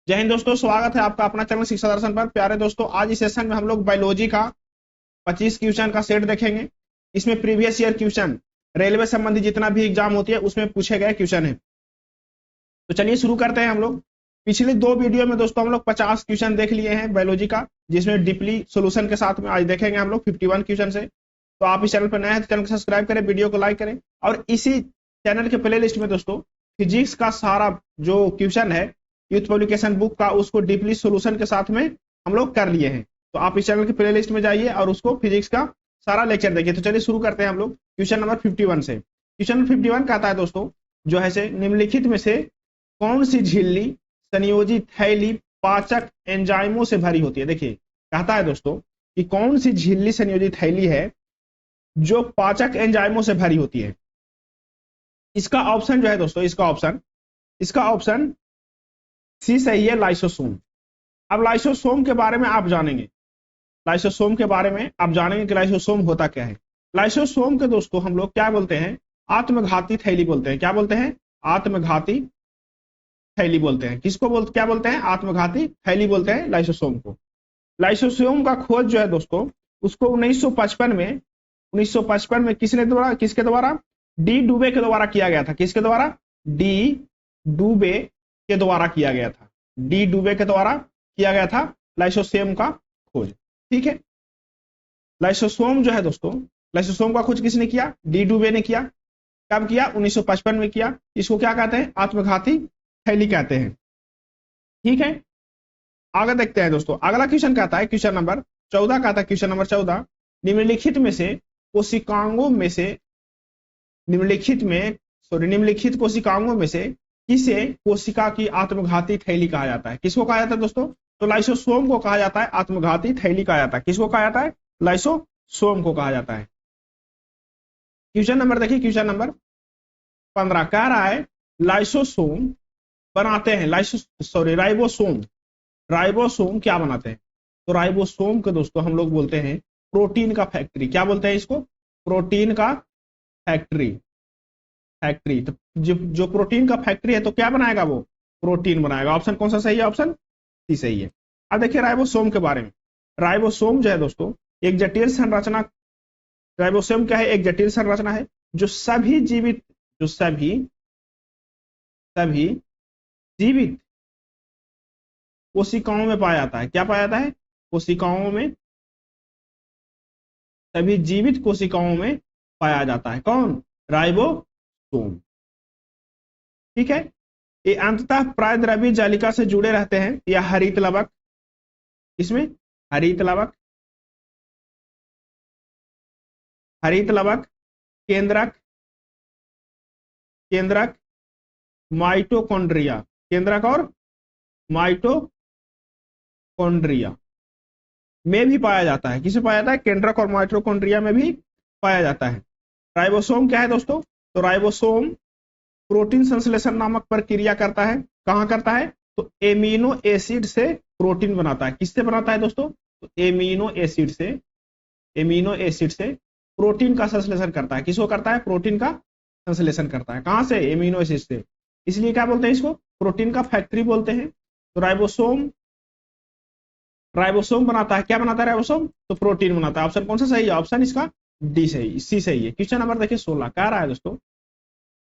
जय हिंद दोस्तों, स्वागत है आपका अपना चैनल शिक्षा दर्शन पर। प्यारे दोस्तों, आज इस सेशन में हम लोग बायोलॉजी का 25 क्वेश्चन का सेट देखेंगे। इसमें प्रीवियस ईयर क्वेश्चन, रेलवे संबंधी जितना भी एग्जाम होती है उसमें पूछे गए क्वेश्चन है। तो चलिए शुरू करते हैं हम लोग। पिछले दो वीडियो में दोस्तों हम लोग 50 क्वेश्चन देख लिए हैं बायोलॉजी का, जिसमें डीपली सोल्यूशन के साथ में आज देखेंगे हम लोग 51 क्वेश्चन से। तो आप इस चैनल पर नए हैं तो चैनल को सब्सक्राइब करें, वीडियो को लाइक करें। और इसी चैनल के प्ले लिस्ट में दोस्तों फिजिक्स का सारा जो क्वेश्चन है यूथ पब्लिकेशन बुक का, उसको डीपली सोल्यूशन के साथ में हम लोग कर लिए हैं। तो आप इस चैनल के प्ले लिस्ट में जाइए और उसको फिजिक्स का सारा लेक्चर देखिए। तो चलिए शुरू करते हैं हम लोग क्वेश्चन नंबर 51 से। क्वेश्चन नंबर 51 कहता है दोस्तों जो है से निम्नलिखित में से कौन सी झिल्ली संयोजित थैली पाचक एंजाइमों से भरी होती है। देखिए कहता है दोस्तों कि कौन सी झिल्ली संयोजित थैली है जो पाचक एंजाइमों से भरी होती है। इसका ऑप्शन जो है दोस्तों, इसका ऑप्शन सी सही है, लाइसोसोम। अब लाइसोसोम के बारे में आप जानेंगे, लाइसोसोम के बारे में आप जानेंगे कि लाइसोसोम होता क्या है। लाइसोसोम के दोस्तों हम लोग क्या बोलते हैं, आत्मघाती थैली बोलते हैं। क्या बोलते हैं? आत्मघाती थैली बोलते हैं। क्या बोलते हैं? आत्मघाती थैली बोलते हैं लाइसोसोम को। लाइसोसोम का खोज जो है दोस्तों, उसको 1955 में किसके द्वारा डी डुबे के द्वारा किया गया था। किसके द्वारा? डी डुबे के द्वारा किया गया था। डी डुबे के द्वारा किया गया था लाइसोसोम का खोज। ठीक है, लाइसोसोम जो है दोस्तों, लाइसोसोम का खोज किसने किया? डी डुबे ने किया। कब किया? 1955 में किया। इसको क्या कहते हैं? आत्मघाती थैली कहते हैं। ठीक है, आगे देखते हैं दोस्तों। अगला क्वेश्चन कहता है, क्वेश्चन नंबर 14 कहता है, क्वेश्चन नंबर 14 निम्नलिखित में से कोशिकाओं में से निम्नलिखित कोशिकाओं में से किसे कोशिका की आत्मघाती थैली कहा जाता है? किसको कहा जाता है दोस्तों? तो लाइसोसोम को कहा जाता है आत्मघाती थैली कहा जाता है। किसको कहा जाता है? लाइसोसोम को कहा जाता है। क्वेश्चन नंबर देखिए, क्वेश्चन नंबर 15 कह रहा है लाइसोसोम बनाते हैं, राइबोसोम क्या बनाते हैं? तो राइबोसोम के दोस्तों हम लोग बोलते हैं प्रोटीन का फैक्ट्री। क्या बोलते हैं इसको? प्रोटीन का फैक्ट्री। तो जो प्रोटीन का फैक्ट्री है तो क्या बनाएगा? वो प्रोटीन बनाएगा। ऑप्शन कौन सा सही है? ऑप्शन सी सही है। अब देखिए राइबोसोम के बारे में। राइबोसोम जो है दोस्तों एक जटिल संरचना, राइबोसोम क्या है? एक जटिल संरचना है जो सभी जीवित कोशिकाओं में पाया जाता है। क्या पाया जाता है? कोशिकाओं में, सभी जीवित कोशिकाओं में पाया जाता है। कौन? राइबोसोम। ठीक है, ये अंततः प्रायद्रव्य जालिका से जुड़े रहते हैं या हरित लवक, इसमें हरित लवक, केंद्रक माइटोकॉन्ड्रिया, केंद्रक और माइटोकॉन्ड्रिया में भी पाया जाता है। किसे पाया जाता है? केंद्रक और माइटोकॉन्ड्रिया में भी पाया जाता है। राइबोसोम क्या है दोस्तों? तो राइबोसोम प्रोटीन संश्लेषण नामक प्रक्रिया करता है। कहां करता है? तो एमिनो एसिड से प्रोटीन बनाता है। किससे बनाता है दोस्तों? तो एमिनो एसिड से प्रोटीन का संश्लेषण करता है। किसको करता है? प्रोटीन का संश्लेषण करता है। कहां से? एमिनो एसिड से। इसलिए क्या बोलते हैं इसको? प्रोटीन का फैक्ट्री बोलते हैं। तो राइबोसोम बनाता है। क्या बनाता है राइबोसोम? तो प्रोटीन बनाता है। ऑप्शन कौन सा सही है? ऑप्शन इसका डी सही, सी सही है। क्वेश्चन नंबर देखिए 16 कह रहा है दोस्तों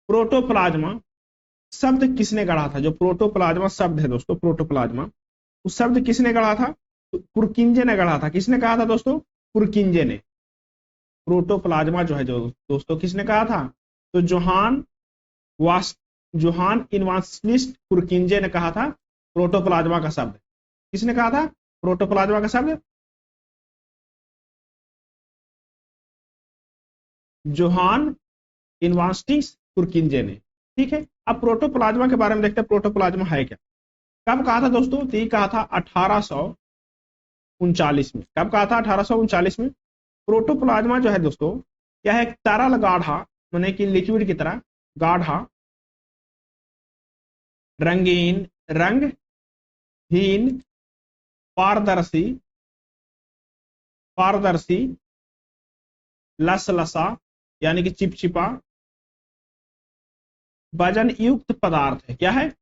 प्रोटोप्लाज्मा शब्द किसने गढ़ा था? जो प्रोटोप्लाज्मा शब्द है दोस्तों, प्रोटोप्लाज्मा उस शब्द किसने गढ़ा था? तो पुरकिंजे ने गढ़ा था। किसने कहा था दोस्तों? पुरकिंजे ने। प्रोटोप्लाज्मा जो है जो दोस्तों किसने कहा था? तो जोहान इवांजेलिस्ट पुरकिंजे ने कहा था प्रोटोप्लाज्मा का शब्द। किसने कहा था प्रोटोप्लाज्मा का शब्द? जोहान इवांजेलिस्ट पुरकिंजे ने। ठीक है, अब प्रोटोप्लाज्मा के बारे में देखते हैं प्रोटोप्लाज्मा है क्या। कब कहा था दोस्तों? तो ये कहा था 1839 में। कब कहा था? 1839 में। प्रोटोप्लाज्मा जो है दोस्तों क्या है? तरल गाढ़ा, माने कि लिक्विड की तरह गाढ़ा, रंगहीन, पारदर्शी, लसलसा यानी कि चिपचिपा, वजन युक्त पदार्थ है। क्या है?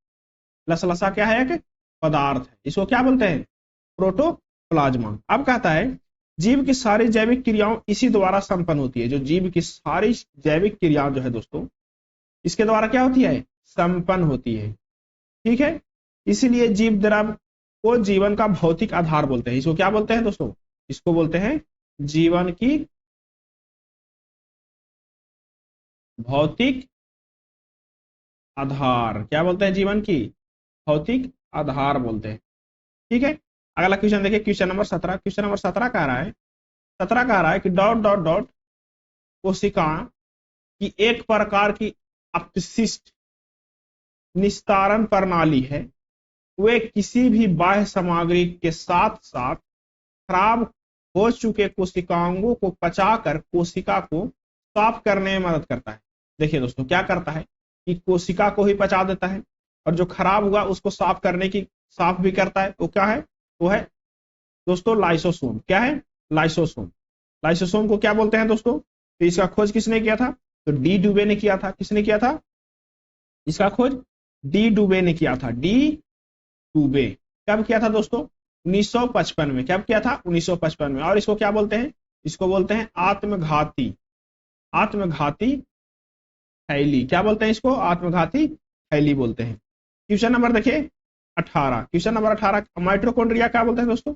लसलसा क्या है? एक पदार्थ है, इसको क्या बोलते हैं? प्रोटोप्लाज्मा। अब कहता है जीव की सारी जैविक क्रियाओं इसी द्वारा संपन्न होती है। जो जीव की सारी जैविक क्रिया जो है दोस्तों, इसके द्वारा क्या होती है? संपन्न होती है। ठीक है, इसीलिए जीव द्रव को जीवन का भौतिक आधार बोलते हैं। इसको क्या बोलते हैं दोस्तों? इसको बोलते हैं जीवन की भौतिक आधार। क्या बोलते हैं? जीवन की भौतिक आधार बोलते हैं। ठीक है, अगला क्वेश्चन देखिए, क्वेश्चन नंबर 17। क्वेश्चन नंबर 17 कह रहा है, 17 कह रहा है कि डॉट डॉट डॉट कोशिका की एक प्रकार की अपशिष्ट निस्तारण प्रणाली है। वे किसी भी बाह्य सामग्री के साथ साथ खराब हो चुके कोशिकाओं को पचाकर कोशिका को साफ करने में मदद करता है। देखिए दोस्तों, क्या करता है कि कोशिका को ही पचा देता है और जो खराब हुआ उसको साफ करने की साफ भी करता है। वो क्या है? वो है दोस्तों लाइसोसोम। क्या है? लाइसोसोम। लाइसोसोम को क्या बोलते हैं दोस्तों? तो इसका खोज किसने किया था? तो डी डुबे ने किया था। किसने किया था इसका खोज? डी डुबे ने किया था। डी डुबे कब किया था दोस्तों? 1955 में। कब किया था? 1955 में। और इसको क्या बोलते हैं? इसको बोलते हैं आत्मघाती, आत्मघाती थैली। क्या बोलते हैं इसको? आत्मघाती थैली बोलते हैं। क्वेश्चन नंबर देखिए 18। क्वेश्चन नंबर 18, माइटोकॉन्ड्रिया क्या बोलते हैं दोस्तों?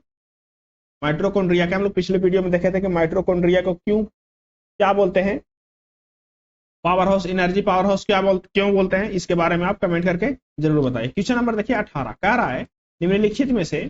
माइटोकॉन्ड्रिया के हम लोग पिछले वीडियो में देखे थे कि माइटोकॉन्ड्रिया को क्या बोलते हैं? Power house, energy power house क्यों बोलते हैं? इसके बारे में आप कमेंट करके जरूर बताइए। क्वेश्चन नंबर देखिए 18 कह रहा है निम्नलिखित में से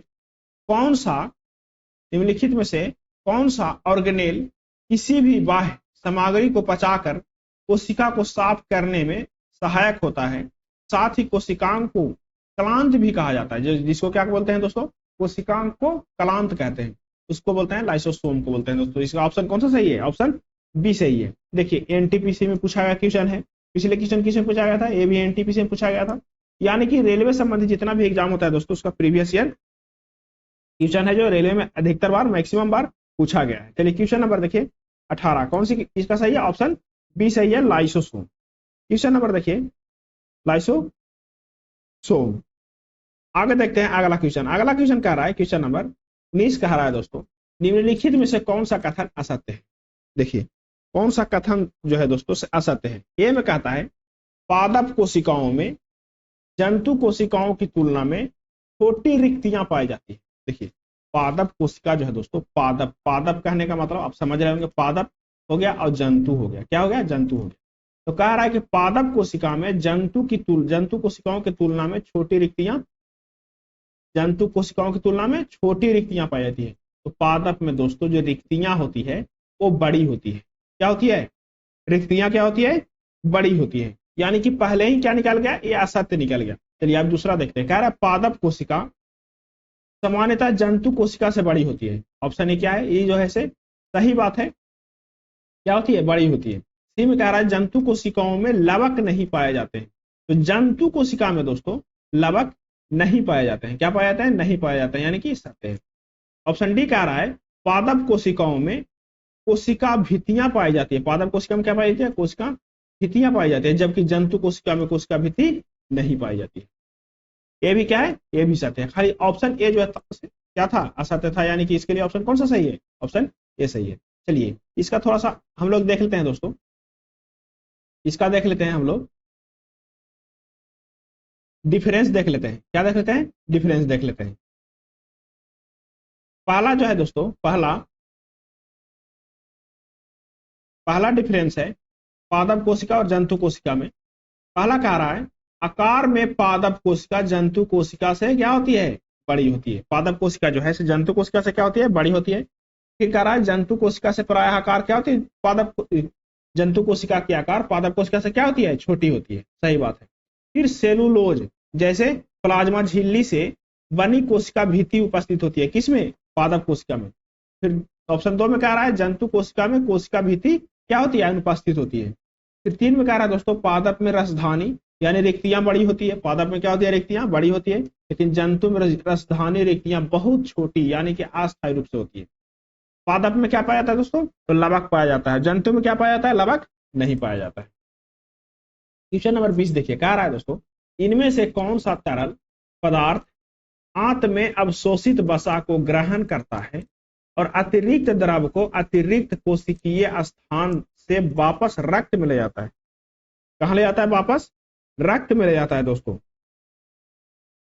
कौन सा ऑर्गेनेल किसी भी बाह्य सामग्री को पचाकर कोशिका को साफ करने में सहायक होता है। साथ ही कोशिकाओं को क्लांत भी कहा जाता है। जिसको क्या बोलते हैं दोस्तों? कोशिकाओं को क्लांत कहते हैं। उसको बोलते हैं लाइसोसोम को बोलते हैं दोस्तों। इसका ऑप्शन कौन सा सही है? ऑप्शन बी सही है। देखिए एनटीपीसी में पूछा गया क्वेश्चन है। पिछले क्वेश्चन किसमें पूछा गया था? ये भी एनटीपीसी में पूछा गया था। यानी कि रेलवे संबंधी जितना भी एग्जाम होता है दोस्तों, उसका प्रीवियस ईयर क्वेश्चन है जो रेलवे में अधिकतर बार, मैक्सिमम बार पूछा गया है। चलिए क्वेश्चन नंबर देखिए 18, कौन सी इसका सही है? ऑप्शन बी सही है, लाइसोसोम। क्वेश्चन नंबर देखिए लाइसोसोम। आगे देखते हैं अगला क्वेश्चन। अगला क्वेश्चन कह रहा है, क्वेश्चन नंबर 19 कह रहा है दोस्तों, निम्नलिखित में से कौन सा कथन असत्य है? देखिए कौन सा कथन जो है दोस्तों असत्य है? ए में कहता है पादप कोशिकाओं में जंतु कोशिकाओं की तुलना में छोटी रिक्तियां पाई जाती है। देखिए पादप कोशिका जो है दोस्तों, पादप कहने का मतलब आप समझ रहे होंगे, पादप हो गया और जंतु हो गया। क्या हो गया? जंतु हो गया। तो कह रहा है कि पादप कोशिका में जंतु कोशिकाओं की तुलना में छोटी रिक्तियां पाई जाती है। तो पादप में दोस्तों जो रिक्तियां होती है वो बड़ी होती है। क्या होती है? रिक्तियां क्या होती है? बड़ी होती है। यानी कि पहले ही क्या निकल गया? ये असत्य निकल गया। चलिए आप दूसरा देखते हैं। कह रहा है पादप कोशिका सामान्यतः जंतु कोशिका से बड़ी होती है। ऑप्शन ए क्या है? ये जो है से सही बात है। क्या होती है? बड़ी होती है। सी में कह रहा है जंतु कोशिकाओं में लवक नहीं पाए जाते हैं। तो जंतु कोशिका में दोस्तों लवक नहीं पाए जाते हैं। क्या पाए जाते हैं? नहीं पाए जाते हैं, यानी कि सत्य है। ऑप्शन डी कह रहा है पादप कोशिकाओं में कोशिका भित्तियां पाई जाती है। पादप कोशिका में क्या पाई जाती है? कोशिका भित्तियां पाई जाती है, जबकि जंतु कोशिका में कोशिका भित्ति नहीं पाई जाती है। ये भी क्या है? ये भी सत्य है। खाली ऑप्शन ए जो है क्या था? असत्य था। यानी कि इसके लिए ऑप्शन कौन सा सही है? ऑप्शन ए सही है। चलिए इसका थोड़ा सा हम लोग देख लेते हैं दोस्तों, इसका देख लेते हैं हम लोग, डिफरेंस देख लेते हैं। क्या देख लेते हैं? डिफरेंस देख लेते हैं। पहला जो है दोस्तों, पहला डिफरेंस है पादप कोशिका और जंतु कोशिका में। पहला कह रहा है आकार में पादप कोशिका जंतु कोशिका से क्या होती है? बड़ी होती है। पादप कोशिका जो है जंतु कोशिका से क्या होती है? बड़ी होती है। फिर कह रहा है जंतु कोशिका से प्रायः आकार क्या होती है? जंतु कोशिका की आकार पादप कोशिका से क्या होती है? छोटी होती है। सही बात है। फिर सेलुलोज जैसे प्लाज्मा झिल्ली से बनी कोशिका भित्ति उपस्थित होती है। किसमें? पादप कोशिका में। फिर ऑप्शन 2 में कह रहा है जंतु कोशिका में कोशिका भित्ति क्या होती है? अनुपस्थित होती है। फिर 3 में कह रहा है दोस्तों पादप में रसधानी यानी रिक्तियां बड़ी होती है। पादप में क्या होती है? रिक्तियां बड़ी होती है। लेकिन जंतु में रसधानी रिक्तियां बहुत छोटी यानी कि अस्थायी रूप से होती है। पादप में क्या पाया जाता है दोस्तों? तो लवक पाया जाता है। जंतु में क्या पाया जाता है? लवक नहीं पाया जाता है। क्वेश्चन नंबर 20 देखिए, कह रहा है दोस्तों इनमें से कौन सा तरल पदार्थ आंत में अवशोषित वसा को ग्रहण करता है और अतिरिक्त द्रव को अतिरिक्त कोशिकीय स्थान से वापस रक्त में ले जाता है। कहां ले जाता है? वापस रक्त में ले जाता है दोस्तों।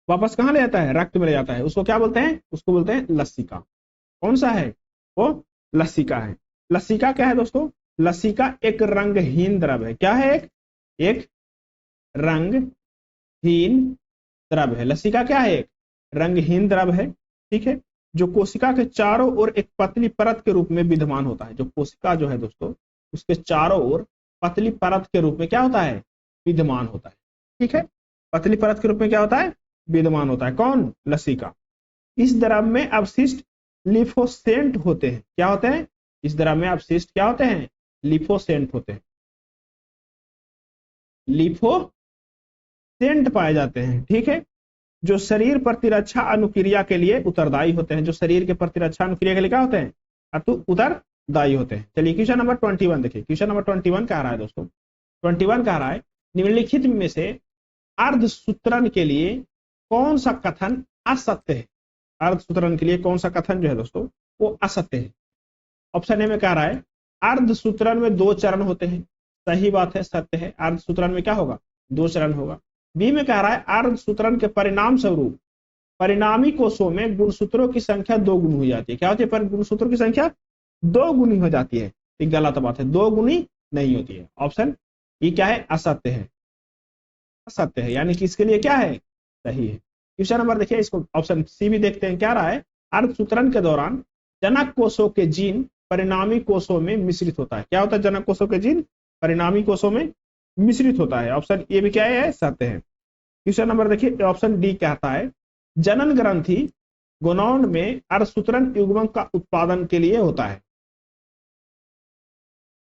वापस कहां ले जाता है? रक्त में ले जाता है। उसको क्या बोलते हैं? उसको बोलते हैं लसिका। कौन सा है वो? लसिका है। लसिका क्या है दोस्तों? लसिका एक रंगहीन द्रव है। क्या है? एक रंगहीन द्रव है। लसिका क्या है? एक रंगहीन द्रव है। ठीक है, जो कोशिका के चारों ओर एक पतली परत के रूप में विद्यमान होता है। जो कोशिका जो है दोस्तों, उसके चारों ओर पतली परत के रूप में क्या होता है? विद्यमान होता है। ठीक है, पतली परत के रूप में क्या होता है? विद्यमान होता है। कौन? लसिका। इस द्रव में अवशिष्ट लिफोसेंट होते हैं। क्या होते हैं? इस द्रव में अवशिष्ट क्या होते हैं? लिफोसेंट होते हैं। लिफोसेंट पाए जाते हैं। ठीक है, जो शरीर प्रतिरक्षा अनुक्रिया के लिए उत्तरदायी होते हैं। जो शरीर के प्रतिरक्षा अनुक्रिया के लिए क्या होते हैं? उत्तरदायी होते हैं। चलिए क्वेश्चन नंबर 21 देखिए। क्वेश्चन नंबर 21 कह रहा है दोस्तों, 21 कह रहा है निम्नलिखित में से अर्धसूत्रण के लिए कौन सा कथन असत्य है? अर्धसूत्रण के लिए कौन सा कथन जो है दोस्तों वो असत्य है? ऑप्शन ए में कह रहा है अर्धसूत्रण में 2 चरण होते हैं। सही बात है, सत्य है। अर्धसूत्रण में क्या होगा? 2 चरण होगा। बी में कह रहा है अर्धसूत्रण के परिणाम स्वरूप परिणामी कोषों में गुणसूत्रों की संख्या 2 गुनी हो जाती है। क्या होती है? पर गुणसूत्रों की संख्या 2 गुनी हो जाती है। एक गलत बात है, 2 गुनी नहीं होती है। ऑप्शन ये क्या है? असत्य है। असत्य है, यानी कि इसके लिए क्या है? सही है। क्वेश्चन नंबर देखिए, इसको ऑप्शन सी भी देखते हैं। क्या रहा है? अर्धसूत्रण के दौरान जनक कोषों के जीन परिणामी कोषों में मिश्रित होता है। क्या होता है? जनक कोषों के जीन परिणामी कोषों में मिश्रित होता है। ऑप्शन ए भी क्या है? सत्य है। क्वेश्चन नंबर देखिए, ऑप्शन डी कहता है जनन ग्रंथि गोनौन में अर्धसूत्रण युग्मक का उत्पादन के लिए होता है।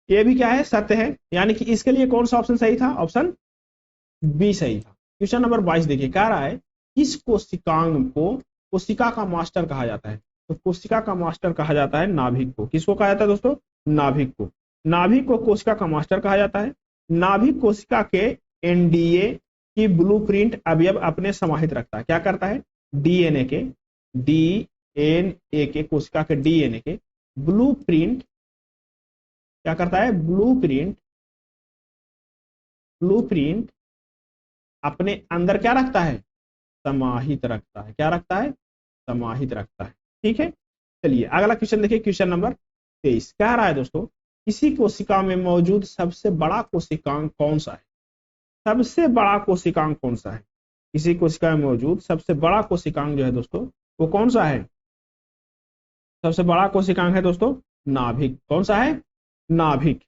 ये भी क्या है? सत्य है। यानी कि इसके लिए कौन सा ऑप्शन सही था? ऑप्शन बी सही था। क्वेश्चन नंबर 22 देखिए, कह रहा है किस कोशिकांग को कोशिका का मास्टर कहा जाता है? तो कोशिका का मास्टर कहा जाता है नाभिक को। किसको कहा जाता है दोस्तों? नाभिक को। नाभिक को कोशिका का मास्टर कहा जाता है। नाभिक कोशिका के एनडीए की ब्लूप्रिंट अवयव अपने समाहित रखता है। क्या करता है? डीएनए के कोशिका के डीएनए के ब्लूप्रिंट क्या करता है? ब्लूप्रिंट अपने अंदर क्या रखता है? समाहित रखता है। क्या रखता है? समाहित रखता है। ठीक है, चलिए अगला क्वेश्चन देखिए। क्वेश्चन नंबर 23 कह रहा है दोस्तों किसी कोशिका में मौजूद सबसे बड़ा कोशिकांग कौन सा है? सबसे बड़ा कोशिकांग कौन सा है? किसी कोशिका में मौजूद सबसे बड़ा कोशिकांग जो है दोस्तों वो कौन सा है? सबसे बड़ा कोशिकांग है दोस्तों नाभिक। कौन सा है? नाभिक।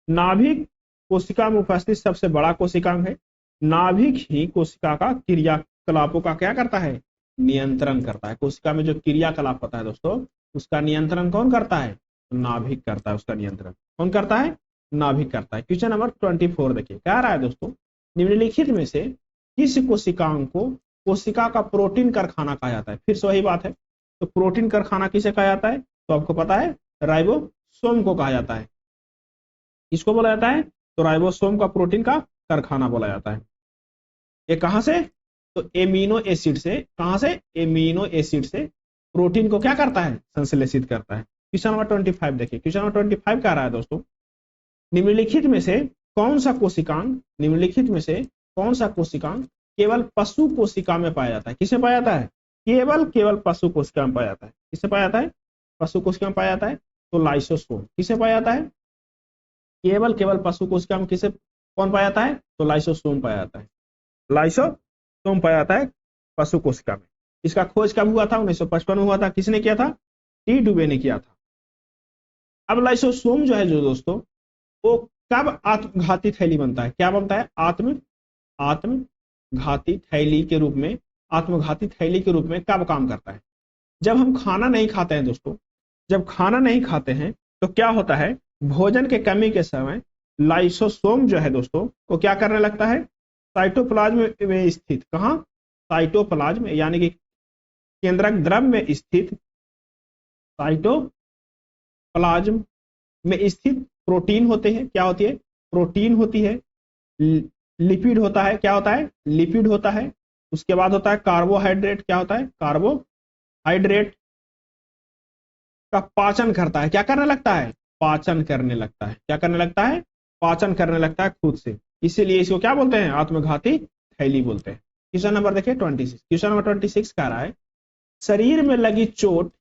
नाभिक कोशिका में उपस्थित सबसे बड़ा कोशिकांग है। नाभिक ही कोशिका का क्रियाकलापों का क्या करता है? नियंत्रण करता है। कोशिका में जो क्रियाकलाप होता है दोस्तों उसका नियंत्रण कौन करता है? नाभिक करता है। उसका नियंत्रण कौन करता है? नाभिक करता है। क्वेश्चन नंबर 24 देखिए, क्या रहा है दोस्तों निम्नलिखित में से किस कोशिकांग को कोशिका का प्रोटीन कारखाना कहा जाता है? फिर से वही बात है, तो प्रोटीन कारखाना किसे कहा जाता है? तो आपको पता है राइबोसोम को कहा जाता है। किसको बोला जाता है? तो राइबोसोम का प्रोटीन का कारखाना बोला जाता है। ये कहां से? तो एमिनो एसिड से। कहां से? एमिनो एसिड से प्रोटीन को क्या करता है? संश्लेषित करता है। क्वेश्चन नंबर 25 देखिए। क्वेश्चन नंबर 25 कह रहा है दोस्तों निम्नलिखित में से कौन सा कोशिकांग केवल पशु कोशिका में पाया जाता है? किसे पाया जाता है? केवल पशु कोशिका में पाया जाता है। किसे पाया जाता है? पशु कोशिका में पाया जाता है। तो लाइसोसोम। किसे पाया जाता है? केवल पशु कोशिका में किसे कौन पाया जाता है? तो लाइसोसोम पाया जाता है। लाइसोसोम पाया जाता है पशु कोशिका में। इसका खोज कब हुआ था? 1955 में हुआ था। किसने किया था? टी डुबे ने किया था। अब लाइसोसोम जो है जो दोस्तों वो कब आत्मघाती थैली बनता है? क्या बनता है? आत्मघाती थैली के रूप में कब काम करता है? जब हम खाना नहीं खाते हैं दोस्तों। जब खाना नहीं खाते हैं तो क्या होता है? भोजन के कमी के समय लाइसोसोम जो है दोस्तों वो क्या करने लगता है? साइटोप्लाज्म में स्थित, कहां? साइटोप्लाज्म यानी कि केंद्रक द्रव में स्थित साइटोप्लाज्म में स्थित प्रोटीन होते हैं। क्या होती है? प्रोटीन होती है। लिपिड होता है। क्या होता है? लिपिड होता है। उसके बाद होता है कार्बोहाइड्रेट। क्या होता है? कार्बोहाइड्रेट का पाचन करता है। क्या करने लगता है? पाचन करने लगता है। क्या करने लगता है? पाचन करने लगता है खुद से। इसीलिए इसको क्या बोलते हैं? आत्मघाती थैली बोलते हैं। क्वेश्चन नंबर देखिए 26। क्वेश्चन नंबर 26 कह रहा है शरीर में लगी चोट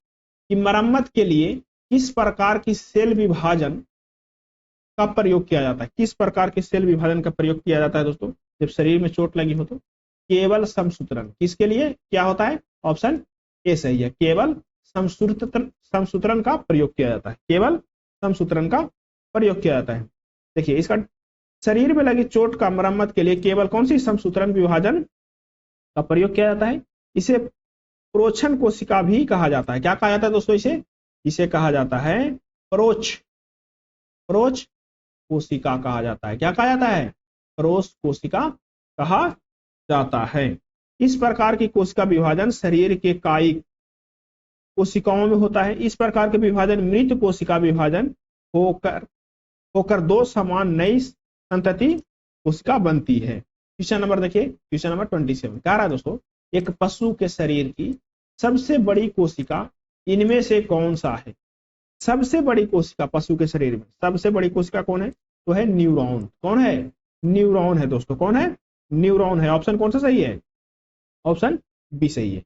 की मरम्मत के लिए किस प्रकार की सेल विभाजन का प्रयोग किया जाता है? किस प्रकार के सेल विभाजन का प्रयोग किया जाता है दोस्तों जब शरीर में चोट लगी हो तो? केवल समसूत्रण। किसके लिए क्या होता है? ऑप्शन ए सही है, केवल समसूत्रण का प्रयोग किया जाता है। केवल समसूत्रण का प्रयोग किया जाता है। देखिए इसका शरीर में लगी चोट का मरम्मत के लिए केवल कौन सी समसूत्रण विभाजन का प्रयोग किया जाता है? इसे प्रोक्षण कोशिका भी कहा जाता है। क्या कहा जाता है दोस्तों? इसे कहा जाता है प्रोच कोशिका कहा जाता है। क्या कहा जाता है? प्रोच कोशिका कहा जाता है। इस प्रकार की कोशिका विभाजन शरीर के कायिक कोशिकाओं में होता है। इस प्रकार के विभाजन मृत कोशिका विभाजन होकर दो समान नई संतति कोशिका बनती है। क्वेश्चन नंबर देखिए, क्वेश्चन नंबर 27 कह रहा है दोस्तों एक पशु के शरीर की सबसे बड़ी कोशिका इनमें से कौन सा है? सबसे बड़ी कोशिका पशु के शरीर में सबसे बड़ी कोशिका कौन है? तो है न्यूरॉन। कौन है? न्यूरॉन है दोस्तों। कौन है? न्यूरॉन है। ऑप्शन कौन सा सही है? ऑप्शन बी सही है।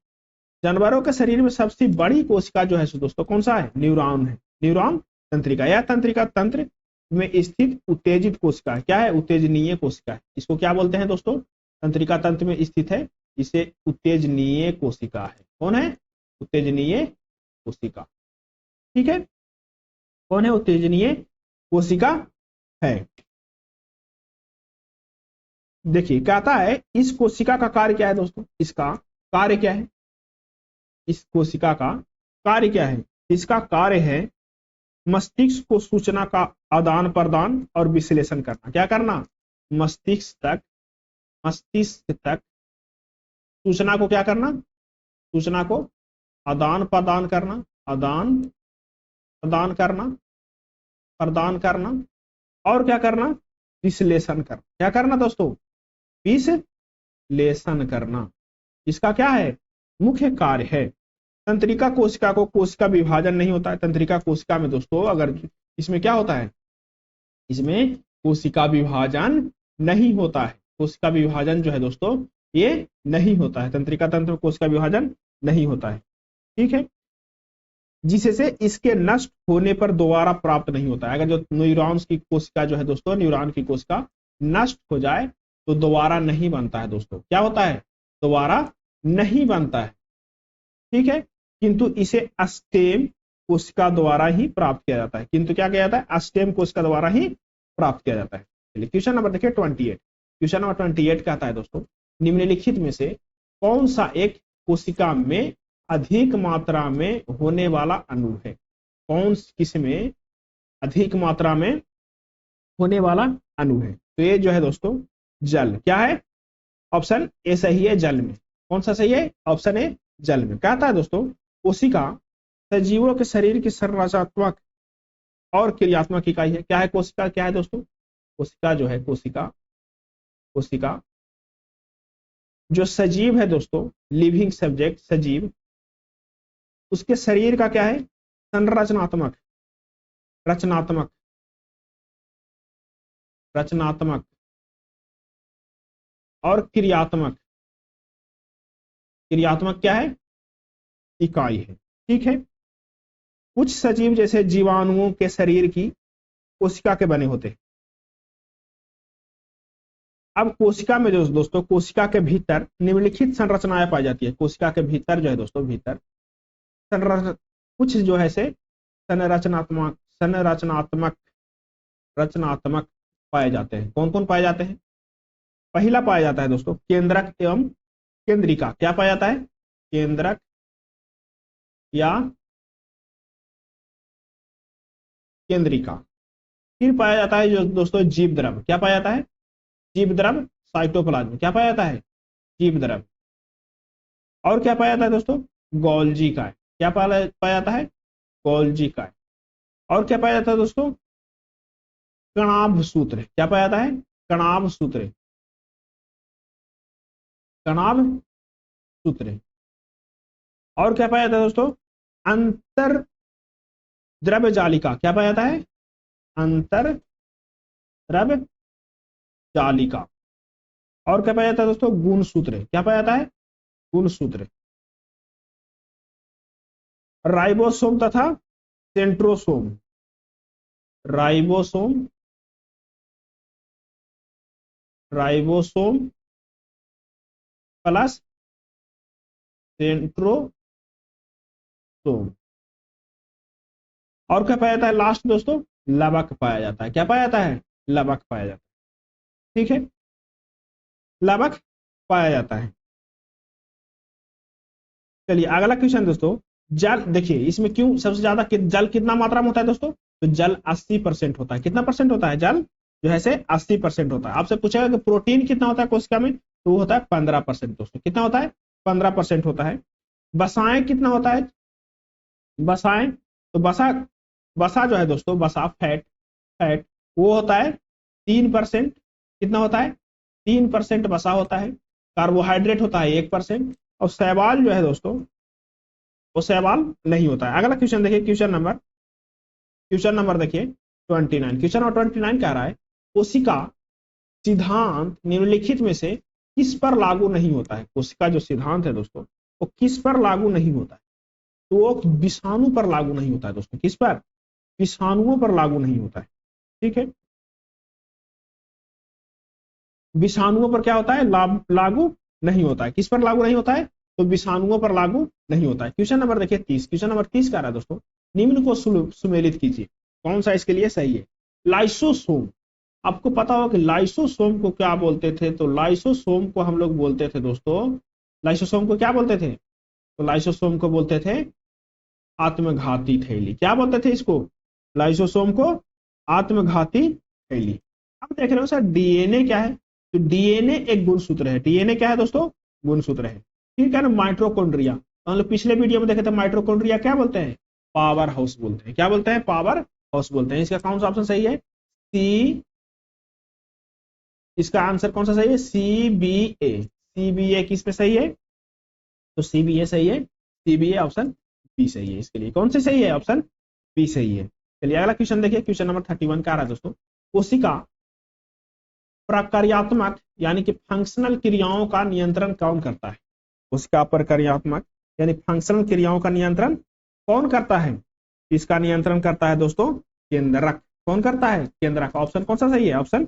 जानवरों के शरीर में सबसे बड़ी कोशिका जो है दोस्तों कौन सा है? न्यूरॉन है। न्यूरॉन तंत्रिका। यह तंत्रिका तंत्र में स्थित उत्तेजित कोशिका है। क्या है? उत्तेजनीय कोशिका है। इसको क्या बोलते हैं दोस्तों? तंत्रिका तंत्र में स्थित है, इसे उत्तेजनीय कोशिका है। कौन है? उत्तेजनीय कोशिका। ठीक है, कौन है? उत्तेजनीय कोशिका है। देखिए कहता है इस कोशिका का कार्य क्या है दोस्तों? इसका कार्य क्या है? इस कोशिका का कार्य क्या है? इसका कार्य है मस्तिष्क को सूचना का आदान प्रदान और विश्लेषण करना। क्या करना? मस्तिष्क तक सूचना को क्या करना? सूचना को आदान प्रदान करना, आदान प्रदान करना और क्या करना? विश्लेषण करना। क्या करना दोस्तों? विश्लेषण करना। इसका क्या है? मुख्य कार्य है। तंत्रिका कोशिका को कोशिका विभाजन नहीं होता है। तंत्रिका कोशिका में दोस्तों अगर इसमें क्या होता है? इसमें कोशिका विभाजन नहीं होता है। कोशिका विभाजन जो है दोस्तों ये नहीं होता है। तंत्रिका तंत्र में कोशिका विभाजन नहीं होता है। ठीक है, जिससे इसके नष्ट होने पर दोबारा प्राप्त नहीं होता है। अगर जो न्यूरॉन्स की कोशिका जो है दोस्तों, न्यूरॉन की कोशिका नष्ट हो जाए तो दोबारा नहीं बनता है दोस्तों। क्या होता है? दोबारा नहीं बनता है। ठीक है, किंतु इसे अस्टेम कोशिका द्वारा ही प्राप्त किया जाता है। किंतु क्या किया जाता है? अस्टेम कोशिका द्वारा ही प्राप्त किया जाता है। चलिए क्वेश्चन नंबर देखिए 28। क्वेश्चन नंबर 28 कहता है दोस्तों निम्नलिखित में से कौन सा एक कोशिका में अधिक मात्रा में होने वाला अणु है? कौन किस में अधिक मात्रा में होने वाला अणु है? तो ये जो है दोस्तों जल। क्या है? ऑप्शन ए सही है, जल में। कौन सा सही है? ऑप्शन ए जल में। कहता है दोस्तों कोशिका सजीवों के शरीर की संरचनात्मक और क्रियात्मक इकाई है। क्या है कोशिका? क्या है दोस्तों? कोशिका जो है कोशिका जो सजीव है दोस्तों, लिविंग सब्जेक्ट सजीव, उसके शरीर का क्या है? संरचनात्मक रचनात्मक और क्रियात्मक क्या है? इकाई है। ठीक है, कुछ सजीव जैसे जीवाणुओं के शरीर की कोशिका के बने होते हैं। अब कोशिका में जो दोस्तों कोशिका के भीतर निम्नलिखित संरचनाएं पाई जाती है। कोशिका के भीतर जो है दोस्तों भीतर कुछ जो है से रचनात्मक पाए जाते हैं। कौन कौन पाए जाते हैं? पहला पाया जाता है दोस्तों केंद्रक एवं केंद्रिका। क्या पाया जाता है? केंद्रक या केंद्रिका। फिर पाया जाता है जो दोस्तों जीव द्रव। क्या पाया जाता है? जीव द्रव साइटोप्लाज्म। क्या पाया जाता है? जीव द्रव। और क्या पाया जाता है दोस्तों? गोल्जी काय। क्या पाया जाता है? गोल्जी काय। और क्या पाया जाता है दोस्तों? कणाभ सूत्र। क्या पाया जाता है? कणाभ सूत्र। कणाभ सूत्र। और क्या पाया जाता है दोस्तों, अंतर द्रव्य जालिका, क्या पाया जाता है, अंतर द्रव्य जालिका। और क्या पाया जाता है दोस्तों, गुण सूत्र, क्या पाया जाता है, गुण सूत्र। राइबोसोम तथा centrosome, ribosome, ribosome plus centrosome. और क्या पाया जाता है लास्ट दोस्तों, लवक पाया जाता है, क्या पाया जाता है, लवक पाया जाता है। ठीक है, लवक पाया जाता है। चलिए अगला क्वेश्चन दोस्तों, जल, देखिए इसमें क्यों सबसे ज्यादा जल कितना मात्रा में होता है दोस्तों, तो जल 80% होता है। कितना परसेंट होता है, जल जो है से 80% होता है। आपसे पूछेगा कि प्रोटीन कितना होता है कोशिका में, तो वो होता है 15% दोस्तों। कितना होता है, 15% होता है। बसाएं कितना होता है, बसाएं, तो बसा, बसा जो है दोस्तों, बसा फैट, फैट वो होता है 3%। कितना होता है, 3% बसा होता है। कार्बोहाइड्रेट होता है 1%। और शैवाल जो है दोस्तों, वो शैवाल नहीं होता है। अगला क्वेश्चन देखिए, क्वेश्चन नंबर देखिए 29। क्वेश्चन नंबर 29 कह रहा है, कोशिका सिद्धांत निम्नलिखित में से किस पर लागू नहीं होता है। कोशिका जो सिद्धांत है दोस्तों, वो किस पर लागू नहीं होता है, तो वो विषाणु पर लागू नहीं होता है दोस्तों। किस पर, विषाणुओं पर लागू नहीं होता है। ठीक है, विषाणुओं पर क्या होता है, लागू नहीं होता है। किस पर लागू नहीं होता है, तो विषाणुओं पर लागू नहीं होता है। क्वेश्चन नंबर देखिए 30। क्वेश्चन नंबर 30 कह रहा है दोस्तों, निम्न को सुमेलित कीजिए, कौन सा इसके लिए सही है। लाइसोसोम, आपको पता होगा कि लाइसोसोम को क्या बोलते थे, तो लाइसोसोम को हम लोग बोलते थे दोस्तों, लाइसोसोम को क्या बोलते थे, तो लाइसोसोम को बोलते थे आत्मघाती थैली। क्या बोलते थे इसको, लाइसोसोम को आत्मघाती थैली। अब देख रहे हो सर डीएनए क्या है, तो डीएनए एक गुणसूत्र है। डीएनए क्या है दोस्तों, गुणसूत्र है। ठीक है ना, माइट्रोकॉन्ड्रिया, हम लोग पिछले वीडियो में देखे थे, माइट्रोकॉन्ड्रिया क्या बोलते हैं, पावर हाउस बोलते हैं। क्या बोलते हैं, पावर हाउस बोलते हैं। इसका कौन सा ऑप्शन सही है, सी, इसका आंसर कौन सा सही है, CBA। CBA किस पे सही है, तो CBA सही है। CBA ऑप्शन बी सही है। इसके लिए कौन सी सही है, ऑप्शन बी सही है। चलिए अगला क्वेश्चन देखिए, क्वेश्चन नंबर 31 का आ रहा है दोस्तों, कोशिका प्रकार्यात्मक यानी कि फंक्शनल क्रियाओं का नियंत्रण कौन करता है। कोशिका प्रकार्यात्मक यानी फंक्शनल क्रियाओं का नियंत्रण कौन करता है, इसका नियंत्रण करता है दोस्तों केंद्रक। कौन करता है, केंद्रक। ऑप्शन कौन सा सही है, ऑप्शन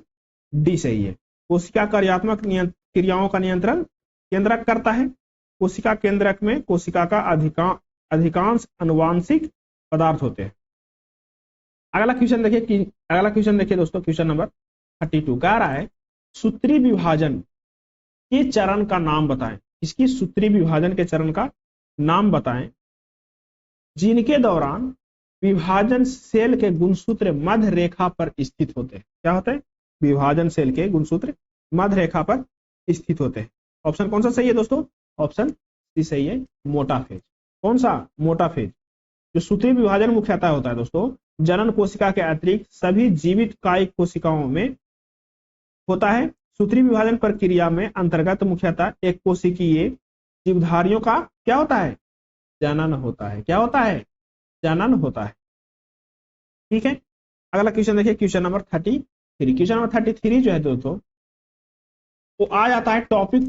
डी सही है। कोशिका कार्यात्मक क्रियाओं का नियंत्रण केंद्रक करता है। कोशिका केंद्रक में कोशिका का अधिकांश अनुवांशिक पदार्थ होते हैं। अगला क्वेश्चन देखिए, अगला क्वेश्चन देखिए दोस्तों, क्वेश्चन नंबर 32 कह रहा है, सूत्री विभाजन के चरण का नाम बताएं। इसकी सूत्री विभाजन के चरण का नाम बताएं जिनके दौरान विभाजन सेल के गुणसूत्र मध्य रेखा पर स्थित होते हैं। क्या होते हैं, विभाजन सेल के गुणसूत्र मध्य रेखा पर स्थित होते हैं। ऑप्शन कौन सा सही है दोस्तों, ऑप्शन सी सही है, मोटा फेज। कौन सा, मोटा फेज। जो सूत्री विभाजन मुख्यतः होता है दोस्तों जनन कोशिका के अतिरिक्त सभी जीवित कायिक कोशिकाओं में होता है। सूत्री विभाजन प्रक्रिया में अंतर्गत मुख्यतः एक कोशिकीय जीवधारियों का क्या होता है, जनन होता है। क्या होता है, जनन होता है। ठीक है, अगला क्वेश्चन देखिए, क्वेश्चन नंबर 33। क्वेश्चन नंबर 33 जो है दोस्तों, वो आ जाता है टॉपिक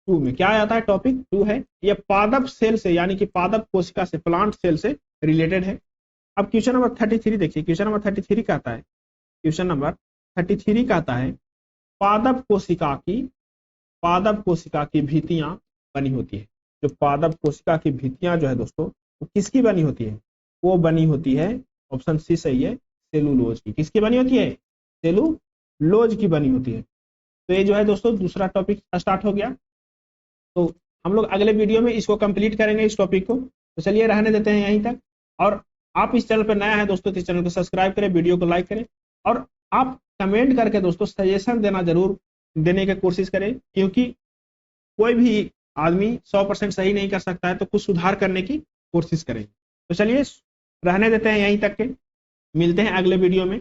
2 में। क्या आ जाता है, टॉपिक 2 है। ये पादप सेल से यानी कि पादप कोशिका से, प्लांट सेल से रिलेटेड है। अब क्वेश्चन नंबर 33 देखिए, क्वेश्चन नंबर 33 कहता है, क्वेश्चन नंबर 33 कहता है, पादप कोशिका की भित्तियां बनी होती है। जो पादप कोशिका की भित्तियां जो है दोस्तों, वो किसकी बनी होती है, वो बनी होती है, ऑप्शन सी सही है, सेलुलोज की। किसकी बनी होती है, सेलुलोज की बनी होती है। तो ये जो है दोस्तों दूसरा टॉपिक स्टार्ट हो गया। तो हम लोग अगले वीडियो में इसको कंप्लीट करेंगे, इस टॉपिक को। तो चलिए रहने देते हैं यहीं तक। और आप इस चैनल पर नया है दोस्तों, तो इस चैनल को सब्सक्राइब करें, वीडियो को लाइक करें, और आप कमेंट करके दोस्तों सजेशन देना जरूर देने की कोशिश करें, क्योंकि कोई भी आदमी 100% सही नहीं कर सकता है, तो कुछ सुधार करने की कोशिश करें। तो चलिए रहने देते हैं यहीं तक के, मिलते हैं अगले वीडियो में।